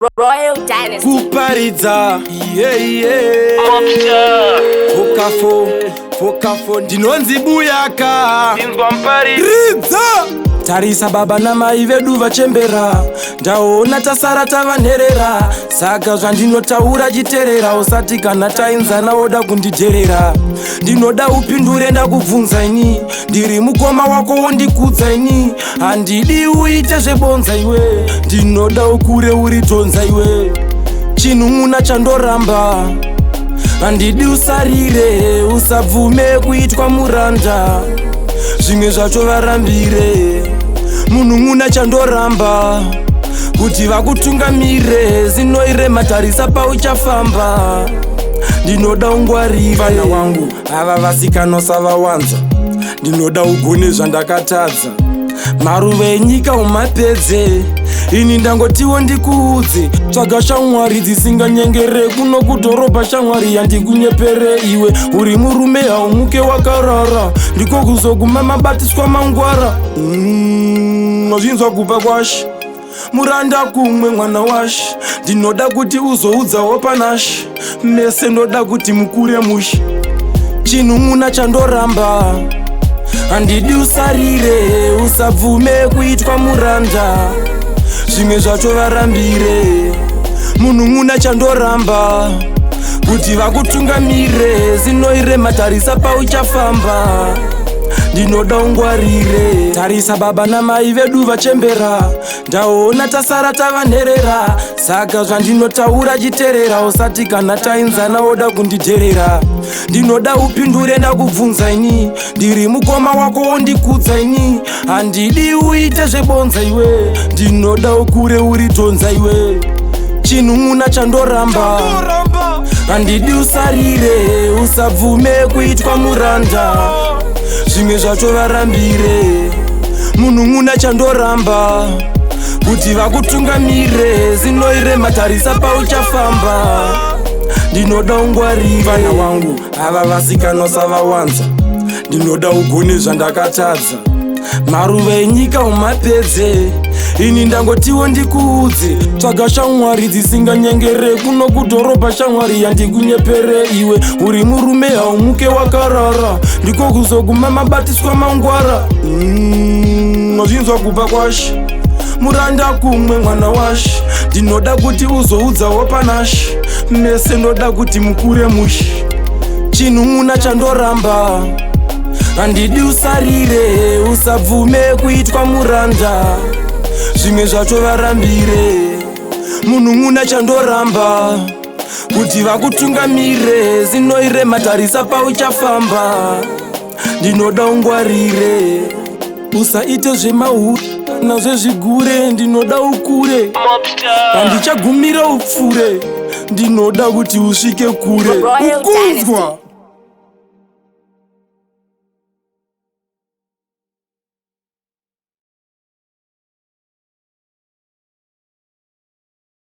Royal Dynasty. Kuparidza, Fokafo, ndinonzi Buyaka. Ridza! Tarisa baba namai vedu vachembera, ndaona tasara tavanherera, saka zvandinotaura chiterera, usati kana tainzana woda kundidherera. Ndinoda upindure ndakubvunza ini, ndiri mukoma wako wondikudza ini, handidi uite zvebonza iwe, ndinoda ukure uri tonza iwe. Chinun'una chandoramba, handidi usarire, usabvume kuitwa muranda, zvimwe zvacho varambire. Munun'una chandoramba, kuti vakutungamire, zinoire matarisa pauchafamba, ndinoda ungwarire. Vana wangu ava vasikana savawanza, ndinoda ugone zvandakatadza, maruva enyika umapedze, ini ndangotiwo ndikuudze, tsvaga shamwari dzisinganyengere, kuno kudhorobha shamwari yandikunyepere. Iwe uri murume haumuke wakarara, ndiko kuzoguma mabatiswa mangwara. Wazvinzwa kupa kwashi, muranda kumwe mwana washi, ndinoda kuti uzoudzawo panashi, mese ndoda kuti mukure mushi. Chinun'una chandoramba, handidi usarire, usabvume kuitwa muranda, zvimwe zvacho varambire. Munun'una chandoramba, kuti vakutungamire, zinoire matarisa pauchafamba, ndinoda ungwarire. Tarisa baba namai vedu vachembera, ndaona tasara tavanherera, saka zvandinotaura chiterera, usati kana tainzana woda kundidherera. Ndinoda upindure ndakubvunza ini, ndiri mukoma wako wondikudza ini, handidi uite zvebonza iwe, ndinoda ukure uri tonza iwe. Chinun'una chandoramba, handidi usarire, usabvume kuitwa muranda, zvimwe zvacho varambire. Munun'una chandoramba, kuti vakutungamire, zinoire matarisa pauchafamba, ndinoda ungwarire. Vana wangu ava vasikana savawanza, ndinoda ugone zvandakatadza, maruva enyika umapedze, ini ndangotiwo ndikuudze, tsvaga shamwari dzisinganyengere, kuno kudhorobha shamwari yandikunyepere. Iwe uri murume haumuke wakarara, ndiko kuzoguma mabatiswa mangwara. Wazvinzwa kupa kwashi, muranda kumwe mwana washi, ndinoda kuti uzoudzawo panashi, mese ndoda kuti mukure mushi. Chinun'una chandoramba, handidi usarire, usabvume kuitwa muranda, zvimwe zvacho varambire. Munun'una chandoramba, kuti vakutungamire, zinoire matarisa pauchafamba, ndinoda ungwarire. Usaite zvemahuru kana zvezvigure, ndinoda ukure, handichagumira upfure, ndinoda kuti usvike kure. Ukunzwa.